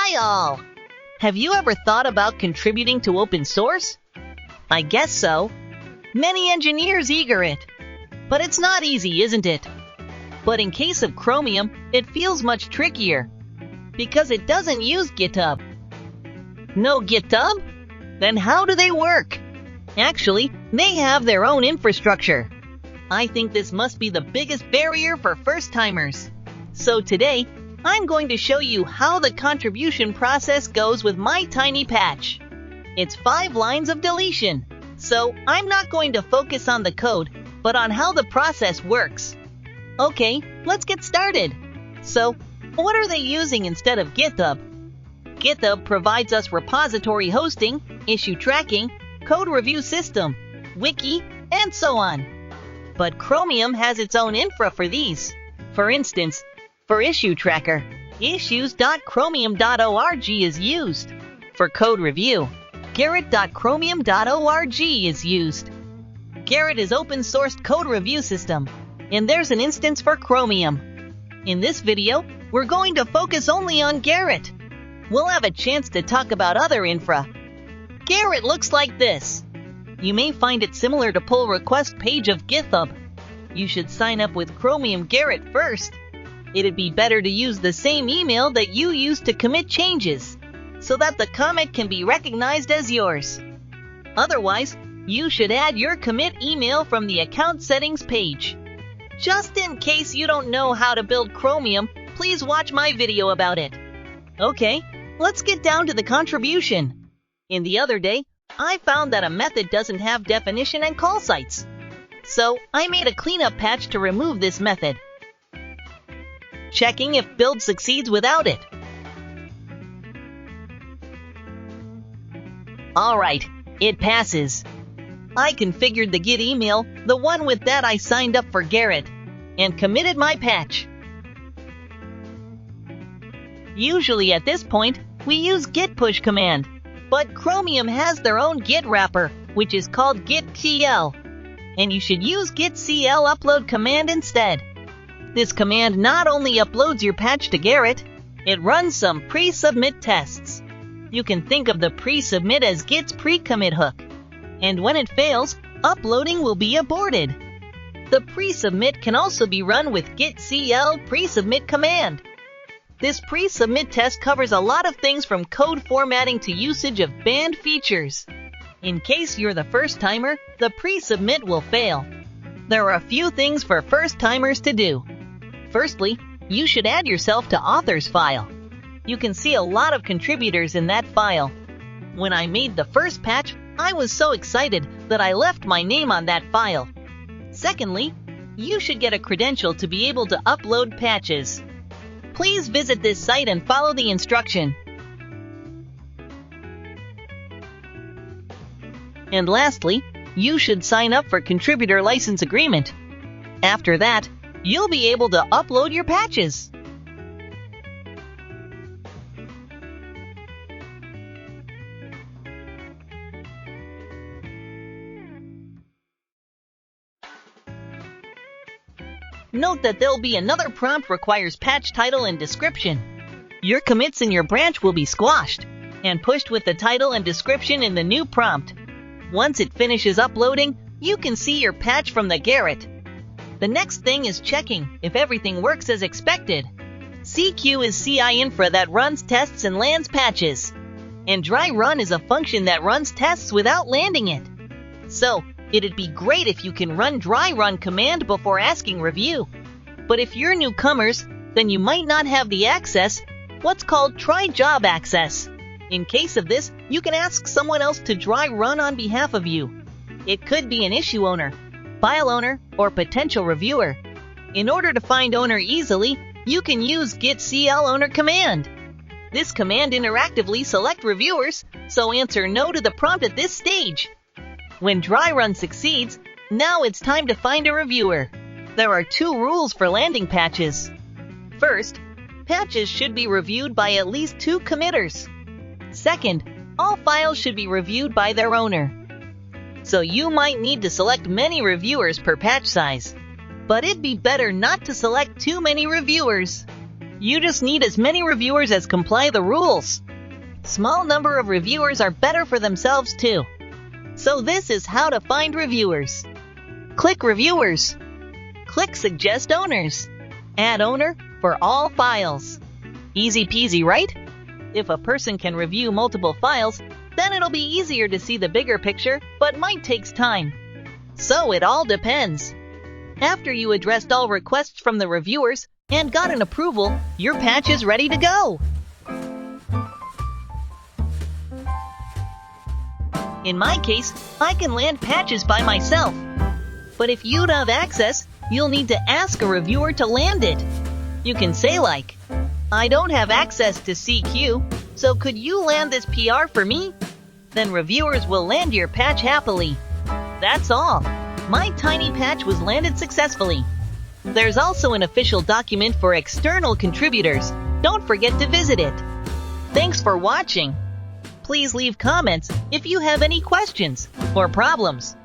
Hi all! Have you ever thought about contributing to open source? I guess so. Many engineers eager it. But it's not easy, isn't it? But in case of Chromium, it feels much trickier because it doesn't use GitHub. No GitHub? Then how do they work? Actually, they have their own infrastructure. I think this must be the biggest barrier for first-timers. So today, I'm going to show you how the contribution process goes with my tiny patch. It's 5 lines of deletion, so I'm not going to focus on the code, but on how the process works. Okay, let's get started. So, what are they using instead of GitHub? GitHub provides us repository hosting, issue tracking, code review system, wiki, and so on. But Chromium has its own infra for these. For instance, for issue tracker, issues.chromium.org is used. For code review, Gerrit.chromium.org is used. Gerrit is open-sourced code review system, and there's an instance for Chromium. In this video, we're going to focus only on Gerrit. We'll have a chance to talk about other infra. Gerrit looks like this. You may find it similar to pull request page of GitHub. You should sign up with Chromium Gerrit first. It'd be better to use the same email that you use to commit changes, so that the commit can be recognized as yours. Otherwise, you should add your commit email from the account settings page. Just in case you don't know how to build Chromium, please watch my video about it. Okay, let's get down to the contribution. In the other day, I found that a method doesn't have definition and call sites. So I made a cleanup patch to remove this method, checking if build succeeds without it. Alright, it passes. I configured the Git email, the one with that I signed up for Gerrit, and committed my patch. Usually at this point, we use git push command, but Chromium has their own Git wrapper, which is called git.cl, and you should use git.cl upload command instead. This command not only uploads your patch to Gerrit, it runs some pre-submit tests. You can think of the pre-submit as Git's pre-commit hook, and when it fails, uploading will be aborted. The pre-submit can also be run with git.cl pre-submit command. This pre-submit test covers a lot of things from code formatting to usage of banned features. In case you're the first-timer, the pre-submit will fail. There are a few things for first-timers to do. Firstly, you should add yourself to authors file. You can see a lot of contributors in that file. When I made the first patch, I was so excited that I left my name on that file. Secondly, you should get a credential to be able to upload patches. Please visit this site and follow the instruction. And lastly, you should sign up for Contributor License Agreement. After that, you'll be able to upload your patches. Note that there'll be another prompt requires patch title and description. Your commits in your branch will be squashed and pushed with the title and description in the new prompt. Once it finishes uploading, you can see your patch from the Gerrit. The next thing is checking if everything works as expected. CQ is CI infra that runs tests and lands patches. And dry run is a function that runs tests without landing it. So, it'd be great if you can run dry run command before asking review. But if you're newcomers, then you might not have the access, what's called try job access. In case of this, you can ask someone else to dry run on behalf of you. It could be an issue owner, file owner, or potential reviewer. In order to find owner easily, you can use git.cl owner command. This command interactively selects reviewers, so answer no to the prompt at this stage. When dry run succeeds, now it's time to find a reviewer. There are 2 rules for landing patches. First, patches should be reviewed by at least 2 committers. Second, all files should be reviewed by their owner. So you might need to select many reviewers per patch size. But it'd be better not to select too many reviewers. You just need as many reviewers as comply the rules. Small number of reviewers are better for themselves too. So this is how to find reviewers. Click Reviewers. Click Suggest Owners. Add owner for all files. Easy peasy, right? If a person can review multiple files, then it'll be easier to see the bigger picture, but might takes time. So it all depends. After you addressed all requests from the reviewers and got an approval, your patch is ready to go. In my case, I can land patches by myself. But if you don't have access, you'll need to ask a reviewer to land it. You can say like, I don't have access to CQ, so could you land this PR for me? Then reviewers will land your patch happily. That's all. My tiny patch was landed successfully. There's also an official document for external contributors. Don't forget to visit it. Thanks for watching. Please leave comments if you have any questions or problems.